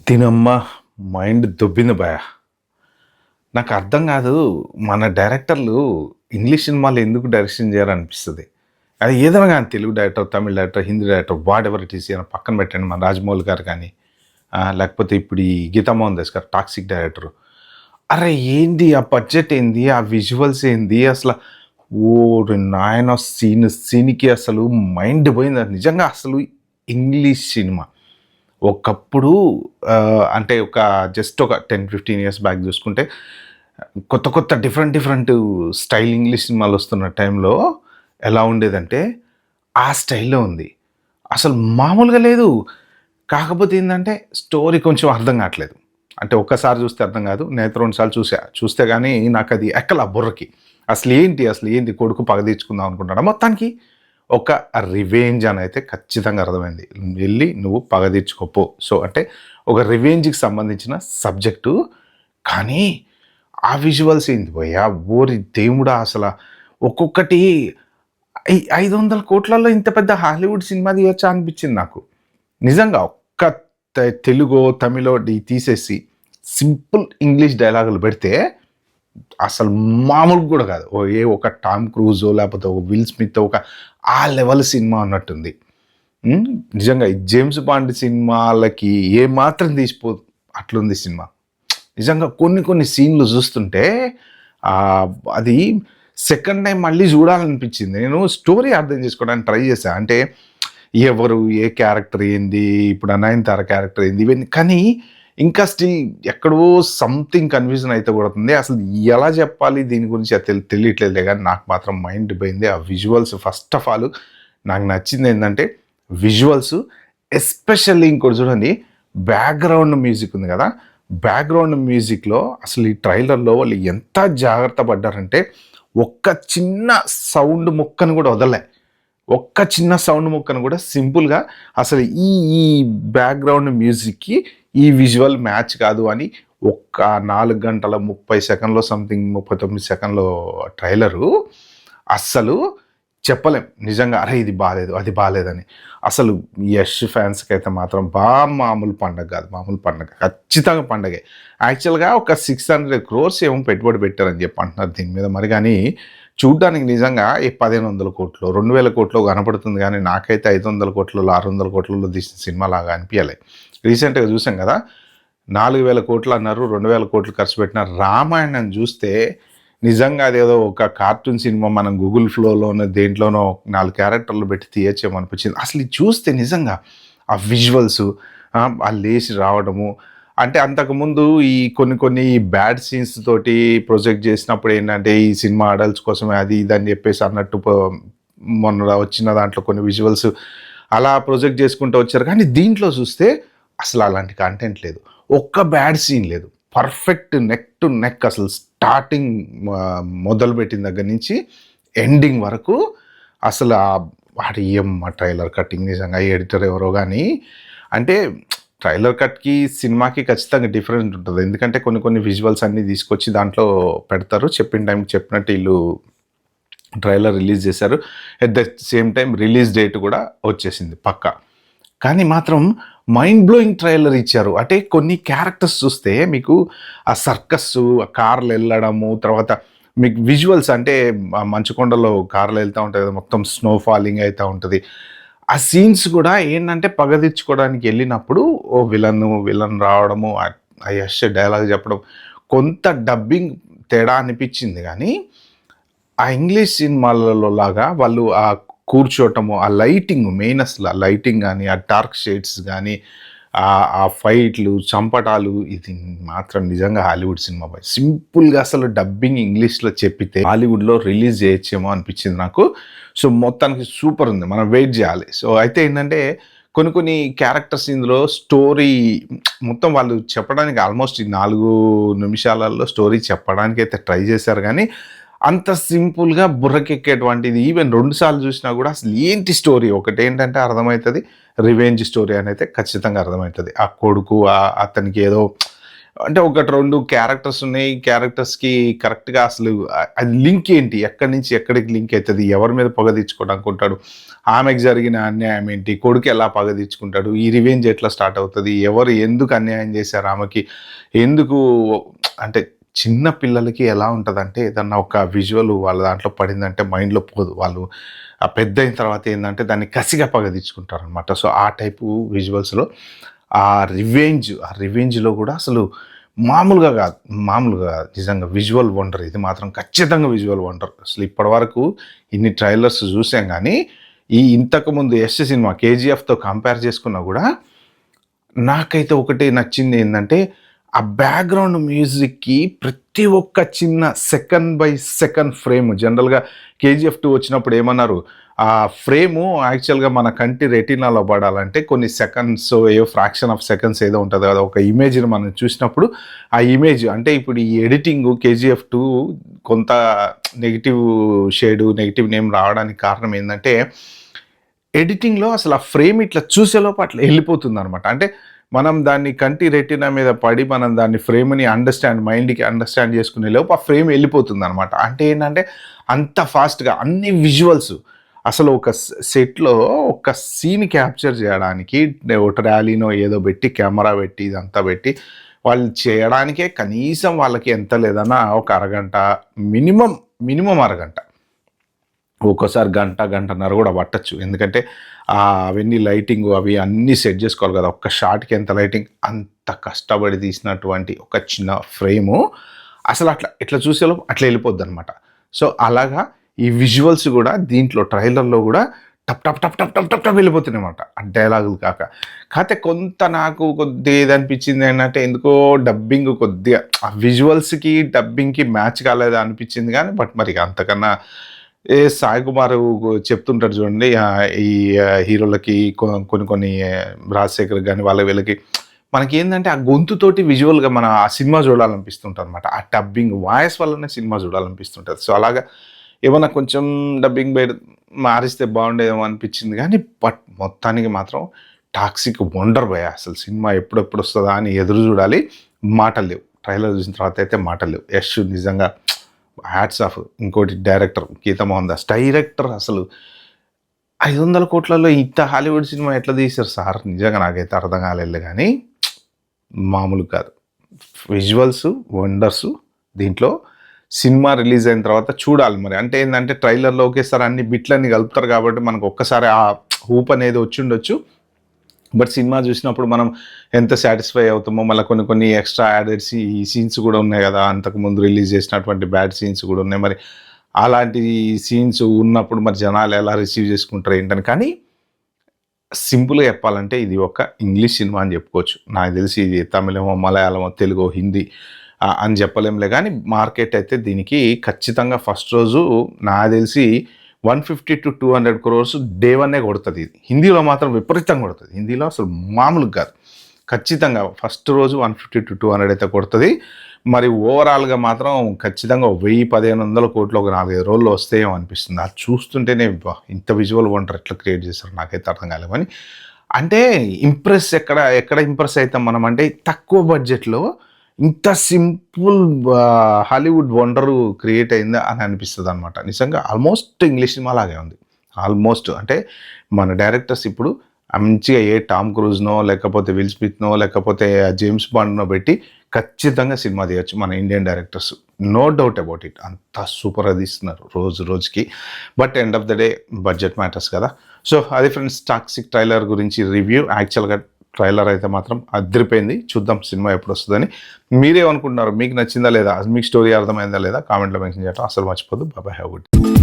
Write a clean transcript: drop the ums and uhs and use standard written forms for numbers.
దీనమ్మ మైండ్ దొబ్బింది భయ. నాకు అర్థం కాదు. మన డైరెక్టర్లు ఇంగ్లీష్ సినిమాలు ఎందుకు డైరెక్షన్ చేయరనిపిస్తది. అది ఏదైనా గాని Telugu director, Tamil director, Hindi director whatever it is పక్కన పెట్టండి. మన రాజమౌళి గారు కానీ, లేకపోతే ఇప్పుడు ఈ గీతా మోహన్ దాస్ గారు టాక్సిక్ డైరెక్టరు. అరె ఏంది ఆ బడ్జెట్ ఏంది? ఆ విజువల్స్ ఏంది? అసల ఓరి నాయన సీన్‌కి అసలు మైండ్ పోయింది. నిజంగా అసలు ఇంగ్లీష్ సినిమా. ఒకప్పుడు అంటే జస్ట్ ఒక 10, 15 ఇయర్స్ బ్యాక్ చూసుకుంటే కొత్త కొత్త డిఫరెంట్ స్టైల్ ఇంగ్లీష్ సినిమాలు వస్తున్న టైంలో ఎలా ఉండేదంటే ఆ స్టైల్‌లో ఉంది. అసలు మామూలుగా లేదు. కాకపోతే ఏందంటే స్టోరీ కొంచెం అర్థం కావట్లేదు. అంటే ఒక్కసారి చూస్తే అర్థం కాదు. నేనైతే 2 సార్లు చూసా. చూస్తే గానీ నాకది ఎక్కల బుర్రకి. అసలేంటి కొడుకు పగ తీర్చుకుందాం అనుకుంటాడా? మొత్తానికి ఒక రివెంజ్ అనైతే ఖచ్చితంగా అర్థమైంది. వెళ్లి నువ్వు పగ తీర్చుకో. సో, అంటే ఒక రివెంజ్‌కి సంబంధించిన సబ్జెక్టు. కానీ ఆ విజువల్స్ ఏంది భయ్యా! ఓరి దేవుడా! ఒక్కొక్కటి 500,00,00,000లో ఇంత పెద్ద హాలీవుడ్ సినిమా తీయొచ్చా అనిపించింది నాకు. నిజంగా ఒక్క తెలుగో, తమిళో తీసేసి సింపుల్ ఇంగ్లీష్ డైలాగులు పెడితే అసలు మామూలుగా కూడా కాదు. ఒక టామ్ క్రూజో లేకపోతే ఒక విల్ స్మిత్ ఆ లెవెల్ సినిమా అన్నట్టుంది. నిజంగా ఈ జేమ్స్ బాండ్ సినిమాలకి ఏమాత్రం తీసిపోదు అట్లుంది సినిమా. నిజంగా కొన్ని సీన్లు చూస్తుంటే అది సెకండ్ టైం మళ్ళీ చూడాలనిపించింది. నేను స్టోరీ అర్థం చేసుకోవడానికి ట్రై చేశా. అంటే ఎవరు, ఏ క్యారెక్టర్ ఏంది, ఇప్పుడు నయనతార క్యారెక్టర్ ఏంది, ఇవన్నీ. కానీ ఇంకా స్టిల్ ఎక్కడో సంథింగ్ కన్‌ఫ్యూజన్ అయితే కొడుతుంది. అసలు ఎలా చెప్పాలి దీని గురించి అది తెలియట్లేదులే గానీ నాకు మాత్రం మైండ్ పోయింది. ఆ విజువల్స్ ఫస్ట్ ఆఫ్ ఆల్ నాకు నచ్చిందేందంటే విజువల్స్, ఎస్పెషల్లీ ఇంకోటి చూడండి, బ్యాక్‌గ్రౌండ్ మ్యూజిక్ ఉంది కదా! బ్యాక్‌గ్రౌండ్ మ్యూజిక్‌లో అసలు ఈ ట్రైలర్‌లో వాళ్ళు ఎంత జాగ్రత్త పడ్డారంటే ఒక్క చిన్న సౌండ్ ముక్కను కూడా వదలలే. ఒక్క చిన్న సౌండ్ ముక్కను కూడా సింపుల్‌గా అసలు ఈ ఈ బ్యాక్‌గ్రౌండ్ మ్యూజిక్‌కి ఈ విజువల్ మ్యాచ్ కాదు అని ఒక్క 4 గంటల 30 సెకన్‌లో సంథింగ్ 39 సెకన్‌లో ట్రైలరు అస్సలు చెప్పలేం. నిజంగా అరే! ఇది బాలేదు, అది బాలేదని. అసలు యష్ ఫ్యాన్స్‌కైతే మాత్రం మామూలు పండగ కాదు. మామూలు పండగ. ఖచ్చితంగా పండగే. యాక్చువల్‌గా ఒక 600 క్రోర్స్ ఏమో పెట్టుబడి పెట్టారని చెప్పి అంటున్నారు దీని మీద. మరి గానీ చూడ్డానికి నిజంగా 1,500,00,00,000 2,000,00,00,000 కనపడుతుంది గానీ నాకైతే 500,00,00,000 600,00,00,000 తీసిన సినిమాలాగా అనిపియలే. రీసెంట్‌గా చూసాం కదా! 4,000,00,00,000 అన్నారు. 2,000,00,00,000 ఖర్చు పెట్టిన రామాయణం చూస్తే నిజంగా అదేదో ఒక కార్టూన్ సినిమా మనం గూగుల్ ఫ్లోలోనో దేంట్లోనో 4 క్యారెక్టర్లు పెట్టి తీయచ్చేమో అనిపించింది. అసలు ఇది చూస్తే నిజంగా ఆ విజువల్సు, ఆ లేచి రావడము, అంటే అంతకుముందు ఈ కొన్ని బ్యాడ్ సీన్స్ తోటి ప్రొజెక్ట్ చేసినప్పుడు ఏంటంటే ఈ సినిమా అడల్ట్స్ కోసమే అది ఇది అని చెప్పేసి అన్నట్టు మొన్న వచ్చిన దాంట్లో కొన్ని విజువల్స్ అలా ప్రొజెక్ట్ చేసుకుంటూ వచ్చారు. కానీ దీంట్లో చూస్తే అసలు అలాంటి కంటెంట్ లేదు. ఒక్క బ్యాడ్ సీన్ లేదు. పర్ఫెక్ట్ నెక్ టు నెక్ అసలు స్టార్టింగ్ మొదలుపెట్టిన దగ్గర నుంచి ఎండింగ్ వరకు అసలు వాడి ఏమ్మా ట్రైలర్ కట్టింగ్. నిజంగా ఎడిటర్ ఎవరో కానీ, అంటే ట్రైలర్ కట్‌కి, సినిమాకి ఖచ్చితంగా డిఫరెంట్ ఉంటది. ఎందుకంటే కొన్ని విజువల్స్ అన్నీ తీసుకొచ్చి దాంట్లో పెడతారు. చెప్పిన టైంకి చెప్పినట్టు ఈళ్ళు ట్రైలర్ రిలీజ్ చేశారు. At the same time release date కూడా వచ్చేసింది పక్కా. కానీ మాత్రం మైండ్ బ్లోయింగ్ ట్రైలర్ ఇచ్చారు. అంటే కొన్ని క్యారెక్టర్స్ చూస్తే మీకు ఆ సర్కస్సు, ఆ కార్లు వెళ్ళడము, తర్వాత మీకు విజువల్స్ అంటే మంచుకొండలో కార్లు వెళ్తా ఉంటాయి కదా! మొత్తం స్నో ఫాలింగ్ అయితా ఉంటది. ఆ సీన్స్ కూడా ఏంటంటే పగ తెచ్చుకోవడానికి వెళ్ళినప్పుడు విలన్ రావడము, ఆ యష్ డైలాగ్ చెప్పడం, కొంత డబ్బింగ్ తేడా అనిపించింది గానీ, ఆ ఇంగ్లీష్ సినిమాలలో లాగా వాళ్ళు ఆ కూర్చోటము, ఆ లైటింగ్ మెయిన్ అసలు ఆ లైటింగ్ గానీ, ఆ డార్క్ షేడ్స్ గానీ, ఆ ఫైట్‌లు, చంపటాలు, ఇది మాత్రం నిజంగా హాలీవుడ్ సినిమా బాయ్. సింపుల్‌గా అసలు డబ్బింగ్ ఇంగ్లీష్‌లో చెప్పితే హాలీవుడ్‌లో రిలీజ్ చేయొచ్చేమో అనిపించింది నాకు. సో, మొత్తానికి సూపర్ ఉంది. మనం వెయిట్ చేయాలి. సో, అయితే ఏంటంటే కొన్ని క్యారెక్టర్స్ ఇందులో స్టోరీ మొత్తం వాళ్ళు చెప్పడానికి ఆల్మోస్ట్ ఈ 4 నిమిషాలలో స్టోరీ చెప్పడానికైతే ట్రై చేశారు గానీ, అంత సింపుల్‌గా బుర్రకెక్కేటువంటిది ఈవెన్ 2 సార్లు చూసినా కూడా అసలు ఏంటి స్టోరీ, ఒకటేంటంటే అర్థమైతది. రివెంజ్ స్టోరీ అనైతే ఖచ్చితంగా అర్థమైతది. ఆ కొడుకు అతనికి ఏదో అంటే ఒకటి 2 క్యారెక్టర్స్ ఉన్నాయి. క్యారెక్టర్స్‌కి కరెక్ట్‌గా అసలు అది లింక్ ఏంటి? ఎక్కడి నుంచి ఎక్కడికి లింక్ అయితది? ఎవరి మీద పగ తీర్చుకోవడానికుంటాడు? ఆమెకు జరిగిన అన్యాయం ఏంటి? కొడుకు ఎలా పగ తీర్చుకుంటాడు? ఈ రివెంజ్ ఎట్లా స్టార్ట్ అవుతది? ఎవరు ఎందుకు అన్యాయం చేశారు ఆమెకి? ఎందుకు అంటే చిన్న పిల్లలకి ఎలా ఉంటదంటే ఏదన్నా ఒక విజువల్ వాళ్ళ దాంట్లో పడిందంటే మైండ్‌లో పోదు. వాళ్ళు పెద్దయిన తర్వాత ఏందంటే దాన్ని కసిగా పగ తీర్చుకుంటారనమాట. సో, ఆ టైపు విజువల్స్‌లో ఆ రివెంజ్‌లో గూడా అసలు మామూలుగా గాదు. మామూలుగా గాదు. నిజంగా విజువల్ వండర్. ఇది మాత్రం ఖచ్చితంగా విజువల్ వండర్. అసలు ఇప్పటివరకు ఇన్ని ట్రైలర్స్ జూసాం గానీ, ఇంతకుముందు 'యష్' సినిమా 'కేజీఎఫ్‌తో' కంపేర్ చేసుకున్నా గూడా నాకైతే ఒకటే నచ్చిందేందంటే, ఆ బ్యాక్‌గ్రౌండ్ మ్యూజిక్‌కి ప్రతి ఒక్క చిన్న సెకండ్ బై సెకండ్ ఫ్రేమ్ జనరల్‌గా 'కేజీఎఫ్ 2' వచ్చినప్పుడు ఏమన్నారు, ఆ ఫ్రేము యాక్చువల్‌గా మన కంటి రెటీనాలో పడాలంటే కొన్ని సెకండ్స్ ఫ్రాక్షన్ ఆఫ్ సెకండ్స్ ఏదో ఉంటది కదా! ఒక ఇమేజ్‌ని మనం చూసినప్పుడు, ఆ ఇమేజ్ అంటే ఇప్పుడు ఈ ఎడిటింగు 'కేజీఎఫ్ 2' కొంత నెగెటివ్ నెగెటివ్ నేమ్ రావడానికి కారణం ఏందంటే ఎడిటింగ్‌లో అసలు ఆ ఫ్రేమ్ ఇట్లా చూసేలోపు అట్లా ఎళ్ళిపోతుందనమాట. అంటే మనం దాన్ని కంటి రెటీనా మీద పడి మనం దాన్ని ఫ్రేమ్‌ని మైండ్‌కి అండర్‌స్టాండ్ చేసుకునే లోపు ఆ ఫ్రేమ్ ఎళ్ళిపోతుందనమాట. అంటే ఏంటంటే అంత ఫాస్ట్‌గా అన్ని విజువల్స్ అసలు ఒక సెట్‌లో ఒక సీన్ క్యాప్చర్ చేయడానికి ఓ ట్రాలీనో ఏదో పెట్టి కెమెరా పెట్టి ఇదంతా పెట్టి వాళ్ళు చేయడానికే కనీసం వాళ్ళకి ఎంత లేదన్నా ఒక అరగంట మినిమమ్ అరగంట. ఒక్కోసారి గంట, గంటన్నర గూడా పట్టొచ్చు. ఎందుకంటే అవన్నీ లైటింగు అవి అన్నీ సెట్ జేసుకోవాలి గదా! ఒక్క షాట్‌కి ఎంత లైటింగ్ అంత కష్టపడి తీసినటువంటి ఒక చిన్న ఫ్రేము అసలు ఇట్లా చూసేలోపు అట్లా ఎళ్ళిపోద్దనమాట. సో, అలాగా ఈ విజువల్స్ గూడా దీంట్లో ట్రైలర్‌లో గూడా టప్ టప్ టప్ టప్ టప్ టప్ టప్ వెళ్ళిపోతున్నాయన్నమాట. ఆ డైలాగులు కాక. కాతే కొంత నాకు కొద్దిగా ఏదనిపించింది ఏంటంటే ఎందుకో డబ్బింగ్ కొద్దిగా ఆ విజువల్స్‌కి, డబ్బింగ్‌కి మ్యాచ్ కాలేదా అనిపించింది గానీ మరి అంతకన్నా సాయి కుమార్ చెప్తుంటాడు చూడండి. ఈ హీరోలకి కొన్ని కొన్ని రాజశేఖర్ గాని వాళ్ళ వీళ్ళకి మనకేందంటే ఆ గొంతుతోటి విజువల్‌గా మన ఆ సినిమా చూడాలనిపిస్తుంటదనమాట. ఆ డబ్బింగ్ వాయిస్ వల్లనే సినిమా చూడాలనిపిస్తుంటది. సో, అలాగా ఏమన్నా కొంచెం డబ్బింగ్ మారిస్తే బాగుండేదేమో అనిపించింది గానీ, బట్ మొత్తానికి మాత్రం టాక్సిక్ వండర్ భయ్యా! అసలు సినిమా ఎప్పుడెప్పుడొస్తదా అని ఎదురు చూడాలి. మాటలు లేవు. ట్రైలర్ చూసిన తర్వాత అయితే మాటలు లేవు. యష్ నిజంగా హ్యాట్స్ ఆఫ్. ఇంకోటి డైరెక్టర్ 'గీతా మోహన్ దాస్' డైరెక్టర్ అసలు 500 కోట్లలో ఇంత హాలీవుడ్ సినిమా ఎట్లా తీశారు సార్? నిజంగా నాకైతే అర్థం కాలేదు గానీ మామూలు కాదు. విజువల్స్ వండర్స్ దీంట్లో సినిమా రిలీజ్ అయిన తర్వాత చూడాలి మరి. అంటే ఏందంటే ట్రైలర్‌లో ఒకేసారి అన్ని బిట్లన్నీ కలుపుతారు కాబట్టి మనకు ఒక్కసారి ఆ ఊప్ అనేది వచ్చుండొచ్చు. బట్ సినిమా చూసినప్పుడు మనం ఎంత సాటిస్ఫై అవుతామో మళ్ళీ కొన్ని ఎక్స్ట్రా యాడెడ్ సీన్స్ కూడా ఉన్నాయి కదా, అంతకుముందు రిలీజ్ చేసినటువంటి బ్యాడ్ సీన్స్ కూడా ఉన్నాయి. మరి అలాంటి సీన్స్ ఉన్నప్పుడు మరి జనాలు ఎలా రిసీవ్ చేసుకుంటారు ఏంటని. కానీ సింపుల్గా చెప్పాలంటే ఇది ఒక ఇంగ్లీష్ సినిమా అని చెప్పుకోవచ్చు. నాకు తెలిసి ఇది తమిళమో మలయాళమో తెలుగో హిందీ అని చెప్పలేంలే. కానీ మార్కెట్ అయితే దీనికి ఖచ్చితంగా ఫస్ట్ రోజు నాకు తెలిసి 150-200 crores డే వన్నే కొడుతుంది. ఇది హిందీలో మాత్రం విపరీతంగా కొడుతుంది. హిందీలో అసలు మామూలుగా కాదు. ఖచ్చితంగా ఫస్ట్ రోజు 150-200 అయితే కొడుతుంది. మరి ఓవరాల్గా మాత్రం ఖచ్చితంగా 1000-1500 కోట్లు ఒక 4-5 రోజుల్లో వస్తాయేమో అనిపిస్తుంది. అది చూస్తుంటేనే ఇంత విజువల్ వండర్ ఎట్లా క్రియేట్ చేస్తారు నాకైతే అర్థం కాలేదు. కానీ అంటే ఎక్కడ ఇంప్రెస్ అవుతాం మనం అంటే తక్కువ బడ్జెట్లో ఇంత సింపుల్ హాలీవుడ్ వండరు క్రియేట్ అయిందా అని అనిపిస్తుంది అనమాట. నిజంగా ఆల్మోస్ట్ ఇంగ్లీష్ సినిమా లాగే ఉంది. ఆల్మోస్ట్ అంటే మన డైరెక్టర్స్ ఇప్పుడు మంచిగా ఏ టామ్ క్రూజ్‌నో లేకపోతే విల్ స్మిత్‌నో లేకపోతే జేమ్స్ బాండ్‌నో పెట్టి ఖచ్చితంగా సినిమా తీయొచ్చు మన Indian directors. No doubt about it. అంతా సూపర్‌గా తీస్తున్నారు రోజుకి. But end of the day budget matters కదా! సో, అది ఫ్రెండ్స్ టాక్సిక్ ట్రైలర్ గురించి రివ్యూ. యాక్చువల్‌గా ట్రైలర్ అయితే మాత్రం అదిరిపోయింది. చూద్దాం సినిమా ఎప్పుడొస్తదని. మీరేమనుకుంటున్నారు? మీకు నచ్చిందా లేదా? మీకు స్టోరీ అర్థమైందా లేదా? కామెంట్‌లో మెన్షన్ చేయడం అస్సలు మర్చిపోద్దు. Bye bye. Have a good day.